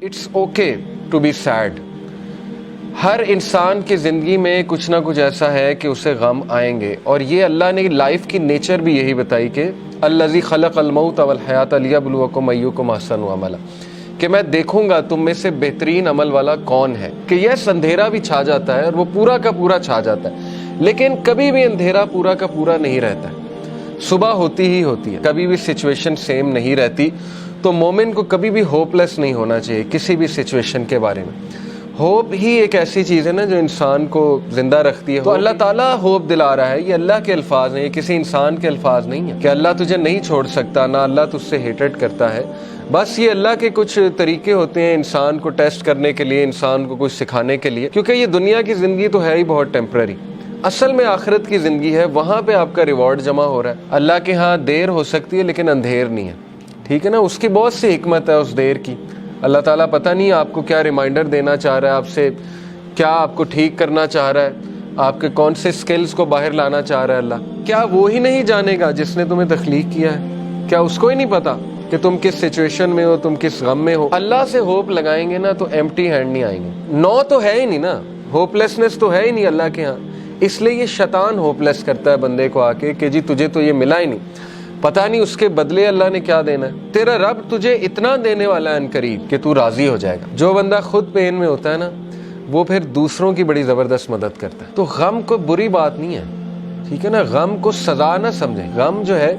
It's okay to be said. ہر انسان کی زندگی میں کچھ نہ کچھ ایسا ہے کہ اسے غم آئیں گے، اور یہ اللہ نے لائف کی نیچر بھی یہی بتائی کہ الذی خلق الموت والحیات لیبلوکم ایکم احسن عملا، کہ میں دیکھوں گا تم میں سے بہترین عمل والا کون ہے. کہ یس اندھیرا بھی چھا جاتا ہے اور وہ پورا کا پورا چھا جاتا ہے، لیکن کبھی بھی اندھیرا پورا کا پورا نہیں رہتا ہے. صبح ہوتی ہی ہوتی ہے، کبھی بھی سچویشن سیم نہیں رہتی. تو مومن کو کبھی بھی ہوپ لیس نہیں ہونا چاہیے کسی بھی سچویشن کے بارے میں. ہوپ ہی ایک ایسی چیز ہے نا جو انسان کو زندہ رکھتی ہے. تو اللہ تعالیٰ ہوپ دلا رہا ہے. یہ اللہ کے الفاظ ہیں، یہ کسی انسان کے الفاظ نہیں ہیں کہ اللہ تجھے نہیں چھوڑ سکتا، نہ اللہ تجھ سے ہیٹڈ کرتا ہے. بس یہ اللہ کے کچھ طریقے ہوتے ہیں انسان کو ٹیسٹ کرنے کے لیے، انسان کو کچھ سکھانے کے لیے، کیونکہ یہ دنیا کی زندگی تو ہے ہی بہت ٹیمپرری. اصل میں آخرت کی زندگی ہے، وہاں پہ آپ کا ریوارڈ جمع ہو رہا ہے. اللہ کے ہاں دیر ہو سکتی ہے لیکن اندھیر نہیں ہے، ٹھیک ہے نا. اس کی بہت سی حکمت ہے اس دیر کی. اللہ تعالیٰ پتہ نہیں آپ کو کیا ریمائنڈر دینا چاہ رہا ہے، آپ سے کیا آپ کو ٹھیک کرنا چاہ رہا ہے، آپ کے کون سے سکلز کو باہر لانا چاہ رہا ہے اللہ. کیا وہی نہیں جانے گا جس نے تمہیں تخلیق کیا ہے؟ کیا اس کو ہی نہیں پتا کہ تم کس سچویشن میں ہو، تم کس غم میں ہو؟ اللہ سے ہوپ لگائیں گے نا تو ایمٹی ہینڈ نہیں آئیں گے. نو تو ہے ہی نہیں نا، ہوپ لیسنس تو ہے ہی نہیں اللہ کے ہاں. اس لیے یہ شیطان ہوپ لیس کرتا ہے بندے کو آ کے کہ جی تجھے تو یہ ملا ہی نہیں، پتہ نہیں اس کے بدلے اللہ نے کیا دینا ہے. تیرا رب تجھے اتنا دینے والا ہے ان قریب کہ تو راضی ہو جائے گا. جو بندہ خود پین میں ہوتا ہے نا وہ پھر دوسروں کی بڑی زبردست مدد کرتا ہے. تو غم کو بری بات نہیں ہے، ٹھیک ہے نا. غم کو سزا نہ سمجھیں. غم جو ہے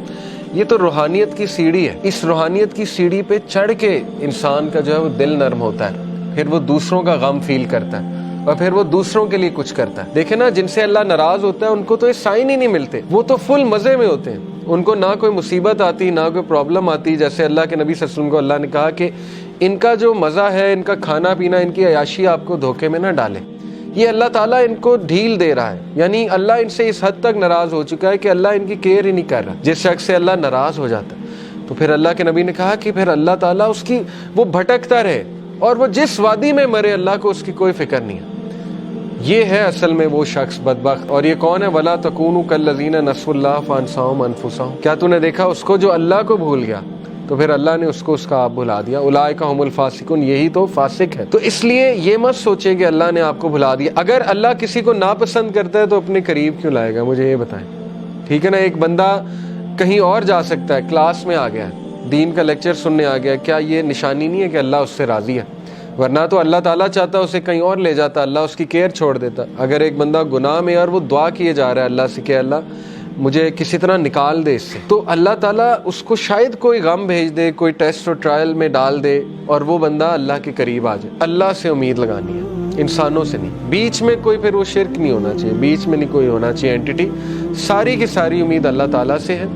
یہ تو روحانیت کی سیڑھی ہے. اس روحانیت کی سیڑھی پہ چڑھ کے انسان کا جو ہے وہ دل نرم ہوتا ہے، پھر وہ دوسروں کا غم فیل کرتا ہے اور پھر وہ دوسروں کے لیے کچھ کرتا ہے. دیکھیں نا جن سے اللہ ناراض ہوتا ہے ان کو تو یہ سائن ہی نہیں ملتے، وہ تو فل مزے میں ہوتے ہیں. ان کو نہ کوئی مصیبت آتی نہ کوئی پرابلم آتی. جیسے اللہ کے نبی صلی اللہ علیہ وسلم کو اللہ نے کہا کہ ان کا جو مزہ ہے، ان کا کھانا پینا، ان کی عیاشی آپ کو دھوکے میں نہ ڈالے. یہ اللہ تعالیٰ ان کو ڈھیل دے رہا ہے، یعنی اللہ ان سے اس حد تک ناراض ہو چکا ہے کہ اللہ ان کی کیئر ہی نہیں کر رہا. جس شخص سے اللہ ناراض ہو جاتا ہے تو پھر اللہ کے نبی نے کہا کہ پھر اللہ تعالیٰ اس کی وہ بھٹکتا رہے اور وہ جس وادی میں مرے اللہ کو اس کی کوئی فکر نہیں ہے. یہ ہے اصل میں وہ شخص بدبخت. اور یہ کون ہے؟ وَلَا تَكُونُوا كَالَّذِينَ نَسُوا اللَّهَ فَأَنسَاهُمْ أَنفُسَهُمْ. کیا تو نے دیکھا اس کو جو اللہ کو بھول گیا تو پھر اللہ نے اس کو اس کا آپ بھلا دیا. اولئک هم الفاسقون، یہی تو فاسق ہے. تو اس لیے یہ مت سوچے کہ اللہ نے آپ کو بھلا دیا. اگر اللہ کسی کو ناپسند کرتا ہے تو اپنے قریب کیوں لائے گا؟ مجھے یہ بتائیں، ٹھیک ہے نا. ایک بندہ کہیں اور جا سکتا ہے، کلاس میں آ گیا، دین کا لیکچر سننے آ گیا، کیا یہ نشانی نہیں ہے کہ اللہ اس سے راضی ہے؟ ورنہ تو اللہ تعالیٰ چاہتا اسے کہیں اور لے جاتا، اللہ اس کی کیئر چھوڑ دیتا. اگر ایک بندہ گناہ میں اور وہ دعا کیے جا رہا ہے اللہ سے کہ اللہ مجھے کسی طرح نکال دے اس سے، تو اللہ تعالیٰ اس کو شاید کوئی غم بھیج دے، کوئی ٹیسٹ اور ٹرائل میں ڈال دے اور وہ بندہ اللہ کے قریب آ جائے. اللہ سے امید لگانی ہے، انسانوں سے نہیں. بیچ میں کوئی پھر وہ شرک نہیں ہونا چاہیے، بیچ میں نہیں کوئی ہونا چاہیے اینٹی. ساری کی ساری امید اللہ تعالیٰ سے ہے.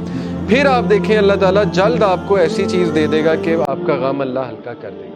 پھر آپ دیکھیں اللہ تعالیٰ جلد آپ کو ایسی چیز دے دے گا کہ آپ کا غم اللہ ہلکا کر دے گا.